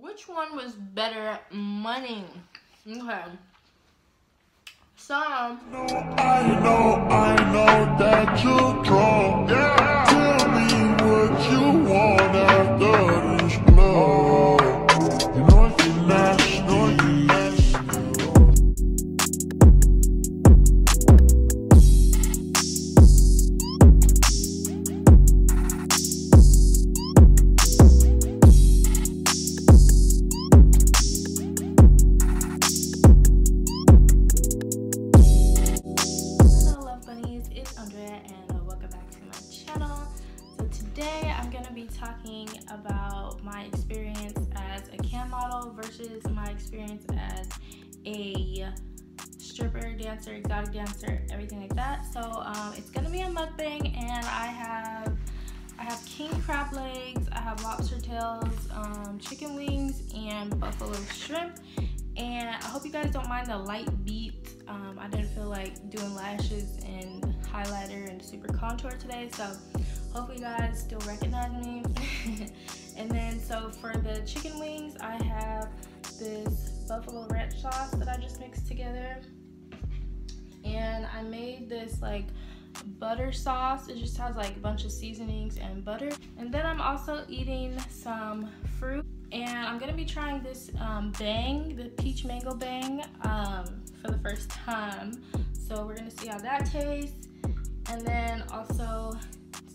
Which one was better money? Okay. So I know that you're drunk. Yeah. Tell me what you want after this club. You know it's international, talking about my experience as a cam model versus my experience as a stripper, dancer, exotic dancer, everything like that. So it's gonna be a mukbang, and I have king crab legs, I have lobster tails, chicken wings, and buffalo shrimp. And I hope you guys don't mind the light beat. I didn't feel like doing lashes and highlighter and super contour today, so hopefully you guys still recognize me. And then so for the chicken wings, I have this buffalo ranch sauce that I just mixed together, and I made this like butter sauce. It just has like a bunch of seasonings and butter. And then I'm also eating some fruit, and I'm gonna be trying this bang, the peach mango bang, for the first time. So we're gonna see how that tastes, and then also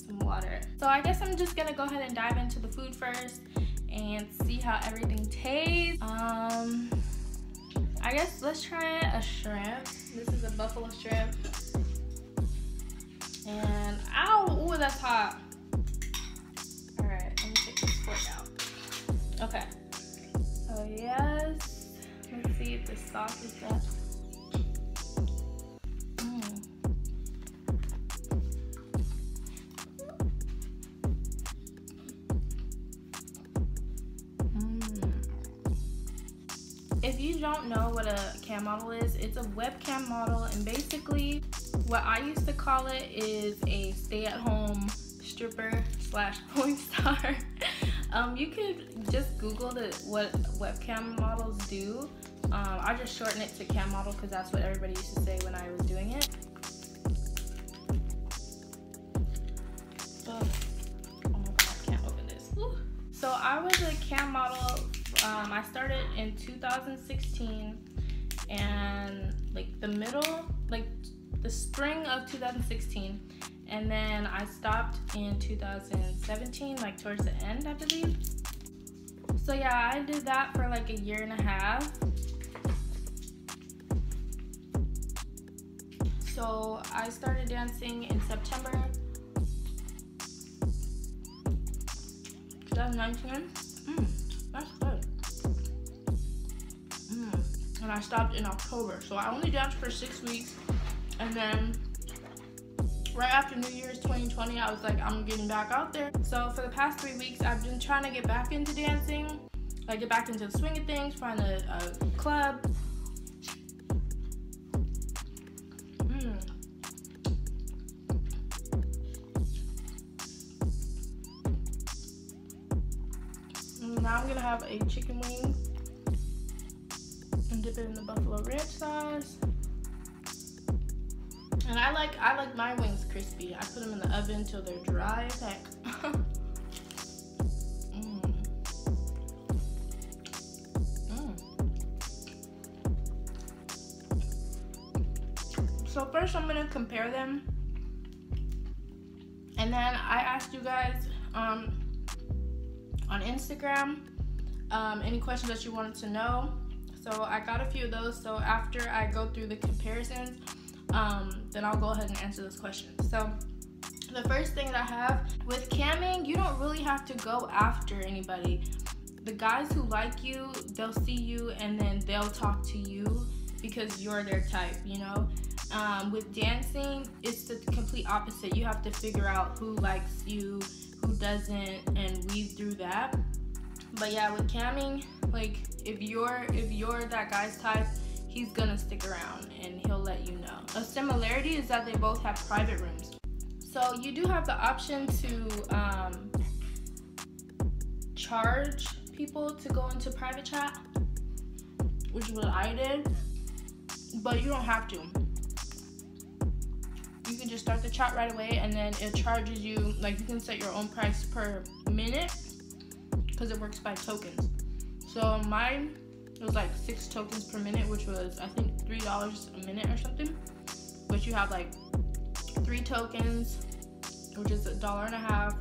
some water. So I guess I'm just gonna go ahead and dive into the food first and see how everything tastes. I guess let's try a shrimp. This is a buffalo shrimp. And ow, ooh, that's hot. All right, let me take this fork out. Okay, so yes, let's see if the sauce is that. If you don't know what a cam model is, it's a webcam model, and basically what I used to call it is a stay-at-home stripper slash porn star. You could just Google what webcam models do. I just shorten it to cam model because that's what everybody used to say when I was doing it. Oh my god, I can't open this. Woo. So I was a cam model. I started in 2016, and like the spring of 2016, and then I stopped in 2017, like towards the end, I believe. So yeah, I did that for like a year and a half. So I started dancing in September 2019. That's good. And I stopped in October, so I only danced for 6 weeks, and then right after New Year's 2020, I was like, I'm getting back out there. So for the past 3 weeks, I've been trying to get back into dancing, like get back into the swing of things, find a club. Now I'm gonna have a chicken wing and dip it in the buffalo ranch sauce. And I like my wings crispy. I put them in the oven till they're dry as heck. So first I'm gonna compare them, and then I asked you guys on Instagram any questions that you wanted to know. So I got a few of those. So after I go through the comparisons, then I'll go ahead and answer those questions. So the first thing that I have with camming, you don't really have to go after anybody. The guys who like you, they'll see you and then they'll talk to you because you're their type, you know. With dancing, it's the complete opposite. You have to figure out who likes you, who doesn't, and weave through that. But yeah, with camming, like if you're that guy's type, he's gonna stick around and he'll let you know. A similarity is that they both have private rooms. So you do have the option to charge people to go into private chat, which is what I did, but you don't have to. You can just start the chat right away, and then it charges you, like, you can set your own price per minute because it works by tokens. So mine was like 6 tokens per minute, which was I think $3 a minute or something. But you have like 3 tokens, which is $1.50,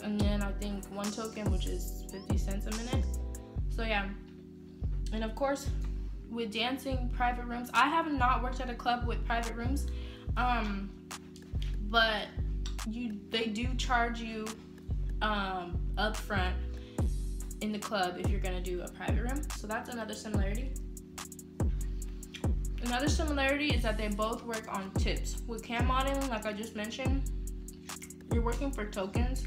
and then I think 1 token, which is 50 cents a minute. So yeah, and of course with dancing private rooms, I have not worked at a club with private rooms, but they do charge you upfront in the club if you're gonna do a private room. So that's another similarity. Another similarity is that they both work on tips. With cam modeling, like I just mentioned, you're working for tokens,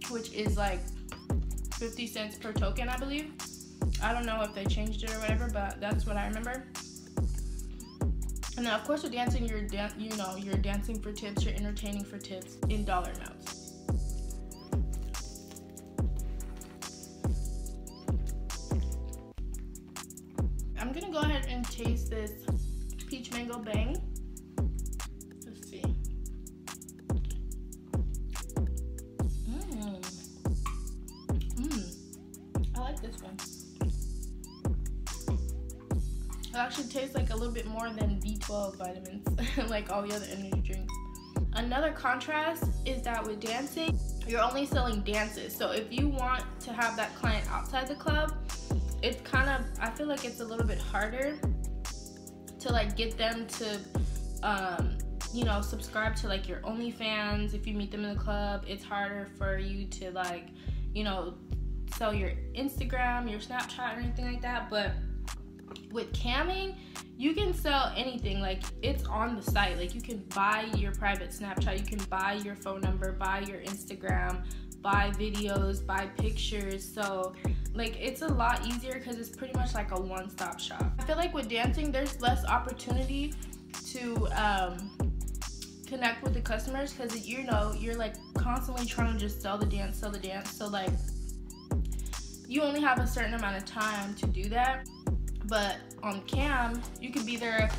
which is like 50 cents per token, I believe. I don't know if they changed it or whatever, but that's what I remember. And then of course with dancing, you're dancing for tips, you're entertaining for tips in dollar amounts. I'm gonna go ahead and taste this peach mango bang. Let's see. I like this one. It actually tastes like a little bit more than B12 vitamins, like all the other energy drinks. Another contrast is that with dancing, you're only selling dances. So if you want to have that client outside the club, it's kind of, I feel like it's a little bit harder to like get them to subscribe to like your OnlyFans. If you meet them in the club, it's harder for you to like sell your Instagram, your Snapchat, or anything like that. But with camming, you can sell anything. Like, it's on the site. Like, you can buy your private Snapchat, you can buy your phone number, buy your Instagram, buy videos, buy pictures. So like, it's a lot easier because it's pretty much like a one-stop shop. I feel like with dancing, there's less opportunity to connect with the customers because you're like constantly trying to just sell the dance. So like, you only have a certain amount of time to do that. But on cam, you could be there,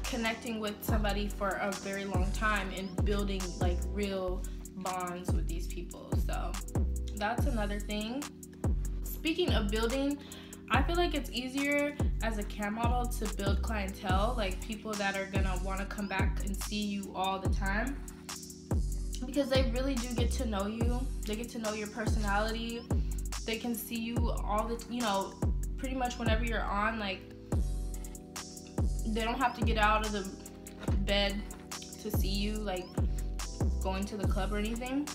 connecting with somebody for a very long time and building like real bonds with these people. So that's another thing. Speaking of building, I feel like it's easier as a cam model to build clientele, like people that are gonna want to come back and see you all the time, because they really do get to know you. They get to know your personality. They can see you all the, pretty much whenever you're on. Like, they don't have to get out of the bed to see you, like going to the club or anything.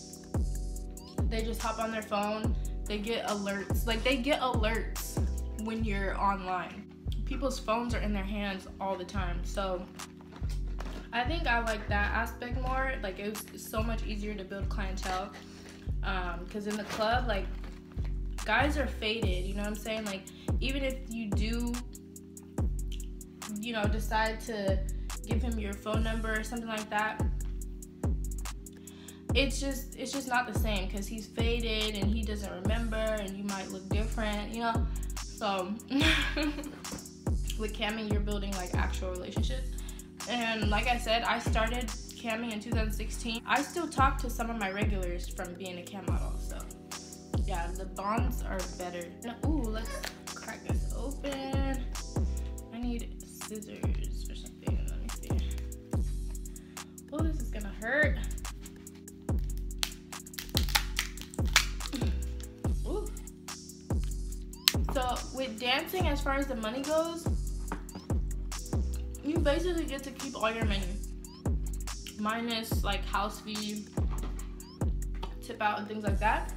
They just hop on their phone. They get alerts. Like, they get alerts when you're online. People's phones are in their hands all the time. So I think I like that aspect more. Like, it was so much easier to build clientele, because in the club, like, guys are faded, you know what I'm saying? Like, even if you do, decide to give him your phone number or something like that, it's just not the same because he's faded and he doesn't remember, and you might look different, So with camming, you're building like actual relationships. And like I said, I started camming in 2016. I still talk to some of my regulars from being a cam model, so yeah, the bonds are better. Ooh, let's crack this open. I need scissors or something. Let me see. Oh, this is gonna hurt. Ooh. So with dancing, as far as the money goes, you basically get to keep all your money, minus like house fee, tip out, and things like that.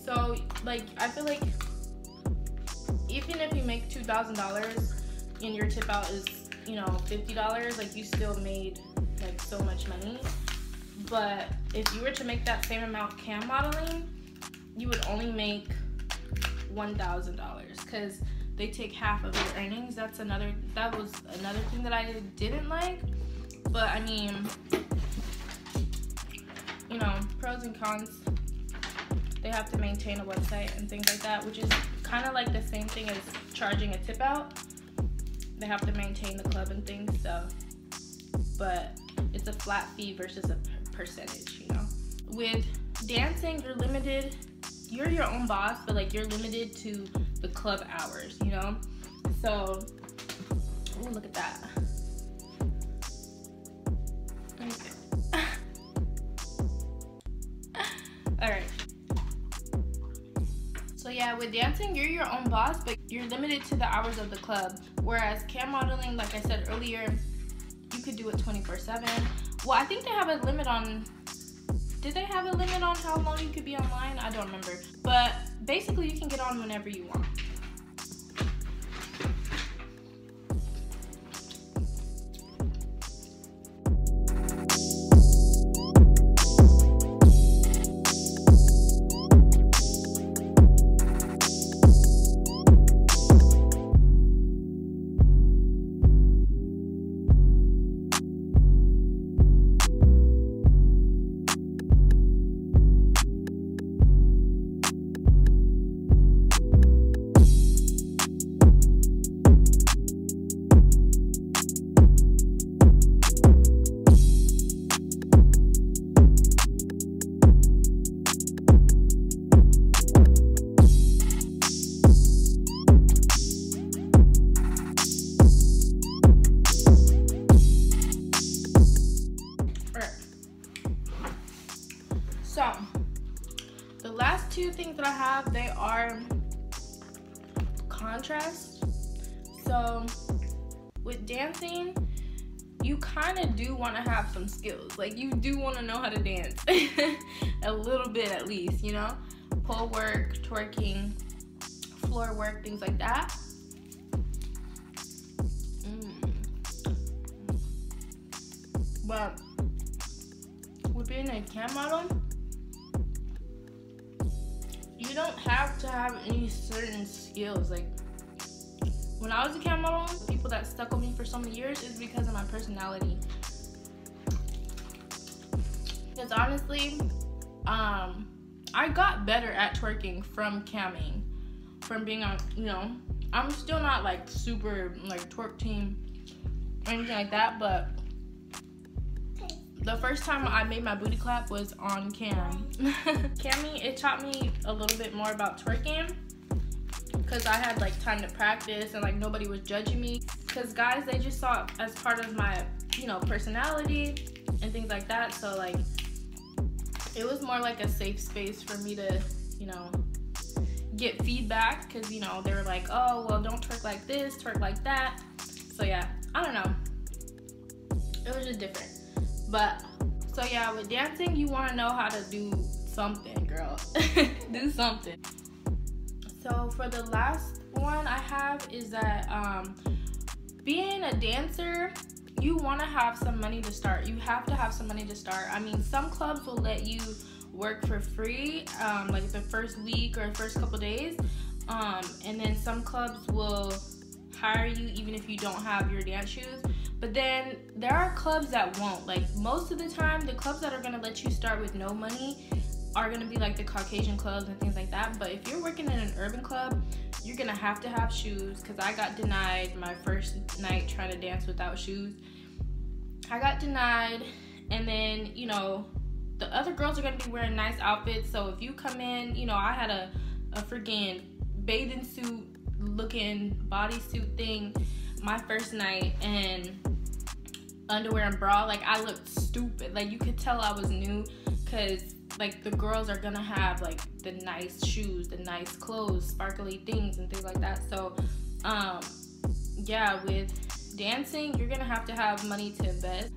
So like, I feel like even if you make $2,000 and your tip out is $50, like, you still made like so much money. But if you were to make that same amount cam modeling, you would only make $1,000 because they take half of your earnings. That was another thing that I didn't like. But I mean, you know, pros and cons. They have to maintain a website and things like that, which is kind of like the same thing as charging a tip out. They have to maintain the club and things, so, but it's a flat fee versus a percentage, you know. With dancing, you're limited, you're your own boss, but like you're limited to the club hours, you know. So, ooh, look at that. Alright. So yeah, with dancing, you're your own boss, but you're limited to the hours of the club. Whereas cam modeling, like I said earlier, you could do it 24/7. Well, I think they have a limit on, did they have a limit on how long you could be online? I don't remember. But basically, you can get on whenever you want. So, the last two things that I have, they are contrast. So, with dancing, you kind of do want to have some skills. Like, you do want to know how to dance. A little bit at least, you know? Pole work, twerking, floor work, things like that. But with being a cam model, you don't have to have any certain skills. Like, when I was a cam model, the people that stuck with me for so many years is because of my personality. Because honestly, I got better at twerking from camming, from being on, you know, I'm still not like super like twerk team or anything like that, but the first time I made my booty clap was on cam. Camming, it taught me a little bit more about twerking because I had like time to practice and like nobody was judging me. Because guys, they just saw it as part of my, you know, personality and things like that. So like, it was more like a safe space for me to, you know, get feedback because, you know, they were like, oh, well, don't twerk like this, twerk like that. So yeah, I don't know. It was just different. But, so yeah, with dancing, you want to know how to do something, girl. Do something. So for the last one I have is that being a dancer, you want to have some money to start. You have to have some money to start. I mean, some clubs will let you work for free, like the first week or first couple days. And then some clubs will hire you even if you don't have your dance shoes. But then there are clubs that won't. Like, most of the time, the clubs that are going to let you start with no money are going to be like the Caucasian clubs and things like that. But if you're working in an urban club, you're going to have shoes, because I got denied my first night trying to dance without shoes. I got denied, and then, you know, the other girls are going to be wearing nice outfits. So if you come in, you know, I had a freaking bathing suit looking bodysuit thing my first night, and underwear and bra. Like, I looked stupid. Like, you could tell I was new, because like the girls are gonna have like the nice shoes, the nice clothes, sparkly things and things like that. So yeah, with dancing, you're gonna have money to invest.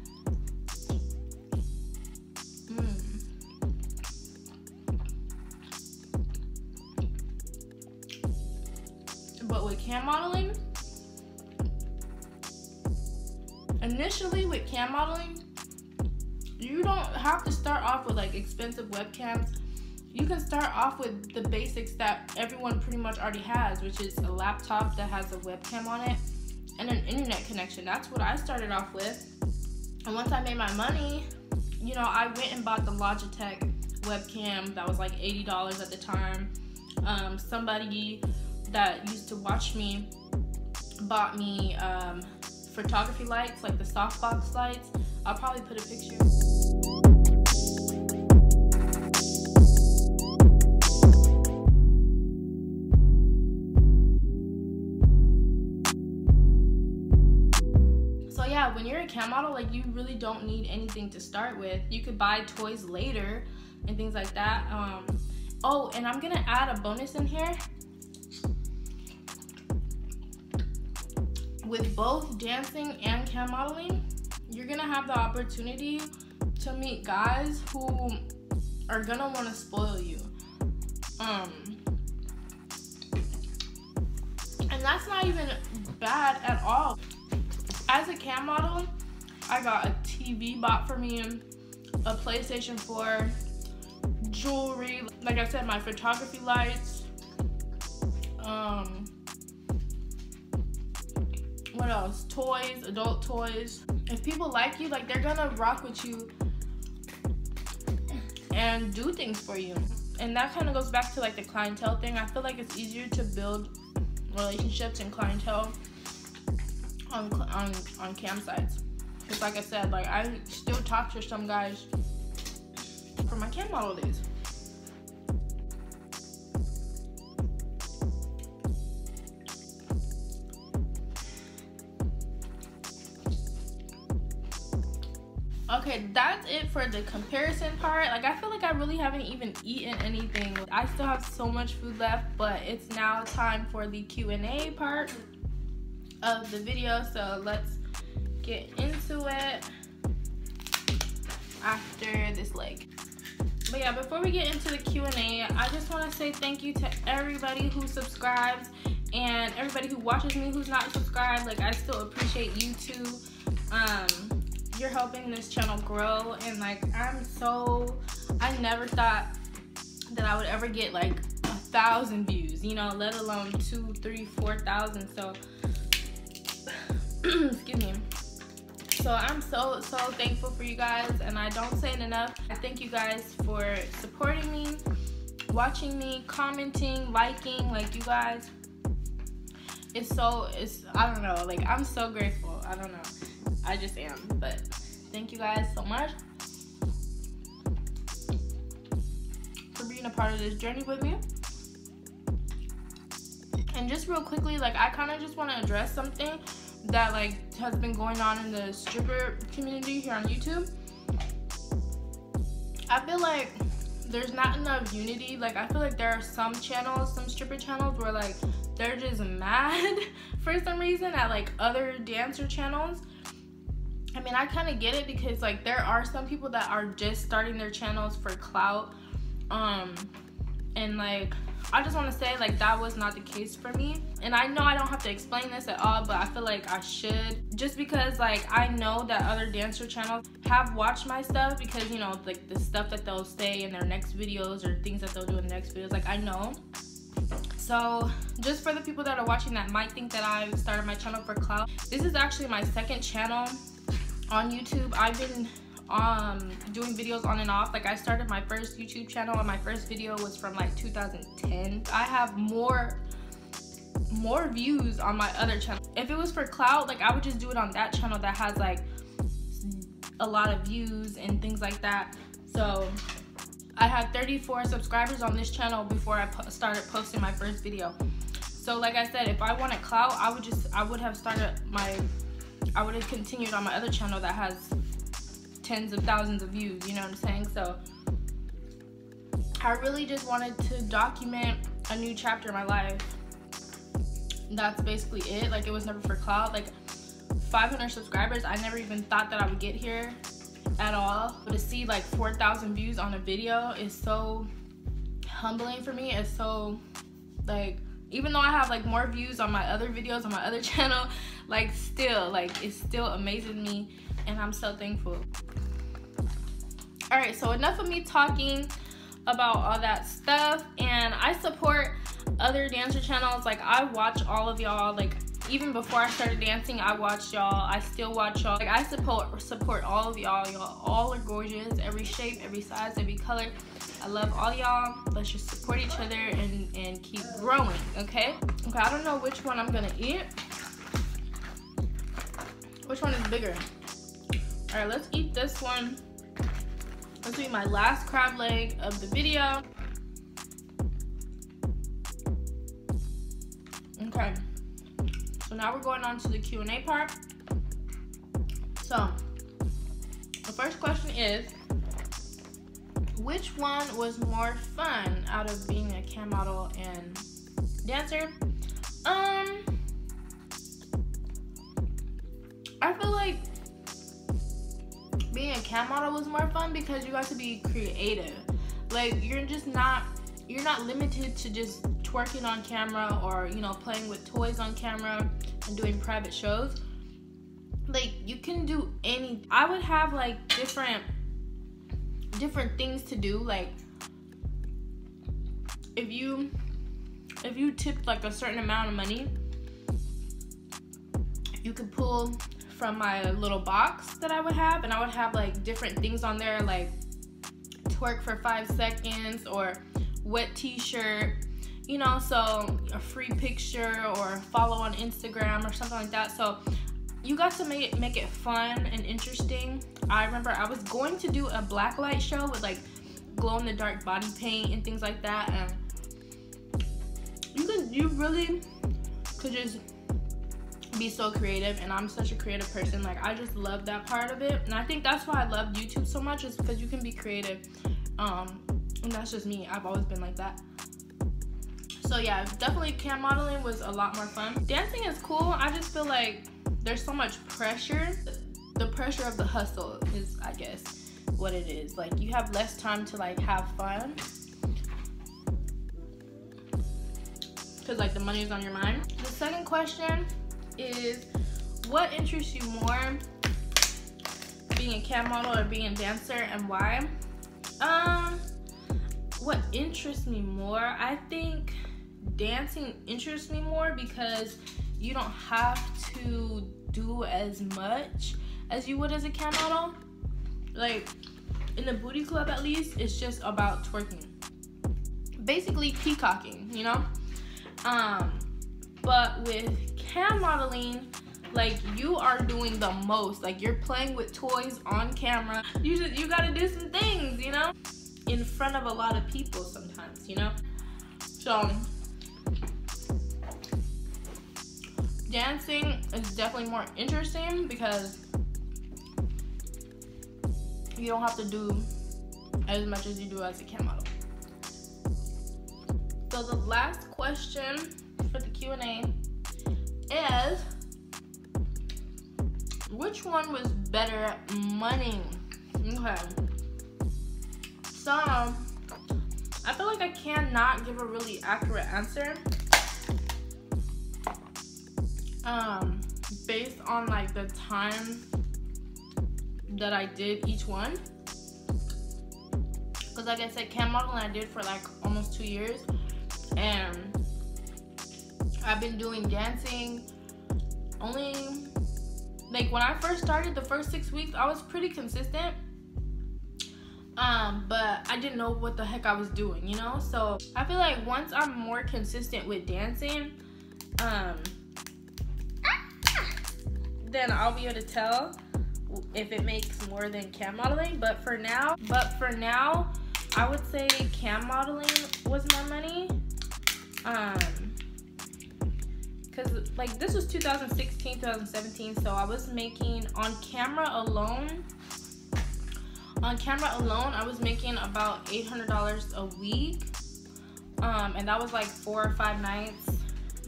But with cam modeling, initially with cam modeling, you don't have to start off with like expensive webcams. You can start off with the basics that everyone pretty much already has, which is a laptop that has a webcam on it and an internet connection. That's what I started off with. And once I made my money, you know, I went and bought the Logitech webcam that was like $80 at the time. Somebody that used to watch me bought me photography lights, like the softbox lights. I'll probably put a picture. So yeah, when you're a cam model, like, you really don't need anything to start with. You could buy toys later and things like that. Oh, and I'm gonna add a bonus in here. With both dancing and cam modeling, you're gonna have the opportunity to meet guys who are gonna want to spoil you. And that's not even bad at all. As a cam model, I got a TV bought for me, a PlayStation 4, jewelry, like I said, my photography lights, what else? Toys, adult toys. If people like you, like, they're gonna rock with you and do things for you. And that kind of goes back to like the clientele thing. I feel like it's easier to build relationships and clientele on cam sites. Because like I said, like, I still talk to some guys from my cam model days. Okay, that's it for the comparison part. Like, I feel like I really haven't even eaten anything. I still have so much food left, but it's now time for the Q&A part of the video. So let's get into it after this leg. But yeah, before we get into the Q&A, I just want to say thank you to everybody who subscribes and everybody who watches me who's not subscribed. Like, I still appreciate you too. You're helping this channel grow, and like, I never thought that I would ever get like 1,000 views, you know, let alone 2, 3, 4,000. So excuse me. So I'm so thankful for you guys, and I don't say it enough. I thank you guys for supporting me, watching me, commenting, liking. Like, you guys, it's I don't know, like, I'm so grateful. I don't know, I just am. But thank you guys so much for being a part of this journey with me. And just real quickly, like, I kind of just want to address something that like has been going on in the stripper community here on YouTube. I feel like there's not enough unity. Like, I feel like there are some channels, some stripper channels, where like they're just mad for some reason at like other dancer channels. I mean, I kind of get it, because like there are some people that are just starting their channels for clout, and like, I just want to say, like, that was not the case for me. And I know I don't have to explain this at all, but I feel like I should, just because like I know that other dancer channels have watched my stuff, because, you know, like the stuff that they'll say in their next videos or things that they'll do in the next videos, like, I know. So just for the people that are watching that might think that I started my channel for clout, this is actually my second channel on YouTube. I've been doing videos on and off. Like, I started my first YouTube channel, and my first video was from like 2010. I have more views on my other channel. If it was for clout, like, I would just do it on that channel that has like a lot of views and things like that. So I had 34 subscribers on this channel before I started posting my first video. So like I said, if I wanted clout, I would have continued on my other channel that has tens of thousands of views, you know what I'm saying? So I really just wanted to document a new chapter in my life. That's basically it. Like, it was never for clout. Like, 500 subscribers, I never even thought that I would get here at all. But to see like 4,000 views on a video is so humbling for me. It's so, like, even though I have like more views on my other videos on my other channel, like, still, like, it still amazes me, and I'm so thankful. Alright, so enough of me talking about all that stuff. And I support other dancer channels. Like, I watch all of y'all. Like, even before I started dancing, I watched y'all. I still watch y'all. Like, I support all of y'all. Y'all all are gorgeous. Every shape, every size, every color. I love all y'all. Let's just support each other and keep growing, okay? Okay, I don't know which one I'm gonna eat. Which one is bigger? All right, let's eat this one. This will be my last crab leg of the video. Okay, so now we're going on to the Q&A part. So, the first question is, which one was more fun out of being a cam model and dancer? I feel like being a cam model was more fun because you got to be creative. Like, you're not limited to just twerking on camera or, you know, playing with toys on camera and doing private shows. Like, you can do any. I would have like different things to do. Like, if you tipped like a certain amount of money, you could pull from my little box that I would have, and I would have like different things on there, like twerk for 5 seconds or wet t-shirt, you know, so a free picture or follow on Instagram or something like that. So you got to make it fun and interesting. I remember I was going to do a blacklight show with like glow in the dark body paint and things like that, and you really could just be so creative, and I'm such a creative person. Like, I just love that part of it, and I think that's why I love YouTube so much, is because you can be creative, and that's just me. I've always been like that. So yeah, definitely cam modeling was a lot more fun. Dancing is cool. I just feel like there's so much pressure. The pressure of the hustle is, I guess, what it is. Like, you have less time to like have fun because like the money is on your mind. The second question is, what interests you more, being a cam model or being a dancer, and why? What interests me more? I think dancing interests me more because you don't have to do as much as you would as a cam model. Like, in the booty club at least, it's just about twerking. Basically peacocking, you know? But with cam modeling, like, you are doing the most. Like, you're playing with toys on camera. You gotta do some things, you know, in front of a lot of people sometimes, you know. So dancing is definitely more interesting because you don't have to do as much as you do as a cam model. So the last question for the Q&A is, which one was better at money? Okay. So, I feel like I cannot give a really accurate answer based on like the time that I did each one. Because like I said, cam modeling I did for like almost 2 years, and I've been doing dancing only, like, when I first started, the first 6 weeks, I was pretty consistent. But I didn't know what the heck I was doing, you know? So I feel like once I'm more consistent with dancing, then I'll be able to tell if it makes more than cam modeling. But for now, I would say cam modeling was more money. Because like this was 2016, 2017, so I was making on camera alone, I was making about $800 a week, and that was like 4 or 5 nights,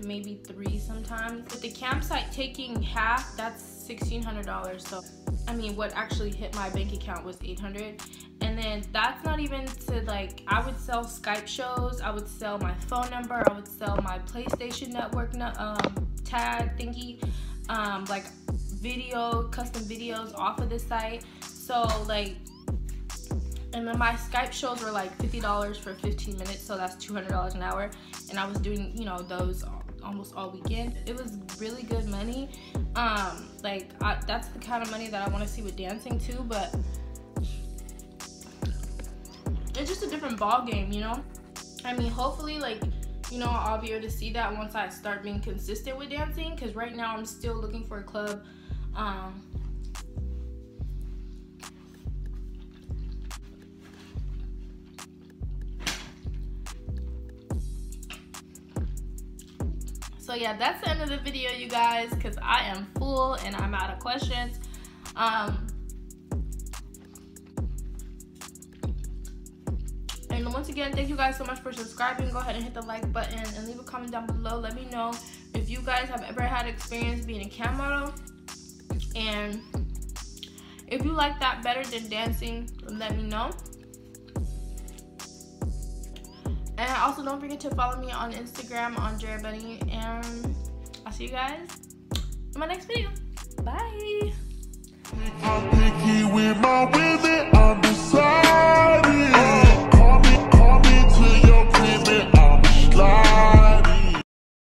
maybe 3 sometimes. With the campsite taking half, that's $1,600. So I mean, what actually hit my bank account was $800, and then that's not even to, like, I would sell Skype shows, I would sell my phone number, I would sell my PlayStation Network tag thingy, like custom videos off of the site. So like, and then my Skype shows were like $50 for 15 minutes, so that's $200 an hour, and I was doing, you know, those almost all weekend. It was really good money. That's the kind of money that I want to see with dancing too, but it's just a different ball game, you know? I mean, hopefully, like, you know, I'll be able to see that once I start being consistent with dancing, because right now I'm still looking for a club. So yeah, that's the end of the video, you guys, because I am full and I'm out of questions. And once again, thank you guys so much for subscribing. Go ahead and hit the like button and leave a comment down below. Let me know if you guys have ever had experience being a cam model, and if you like that better than dancing, let me know. And also don't forget to follow me on Instagram, aundreabunnie, and I'll see you guys in my next video. Bye. I'm picky with my women, I'm decided.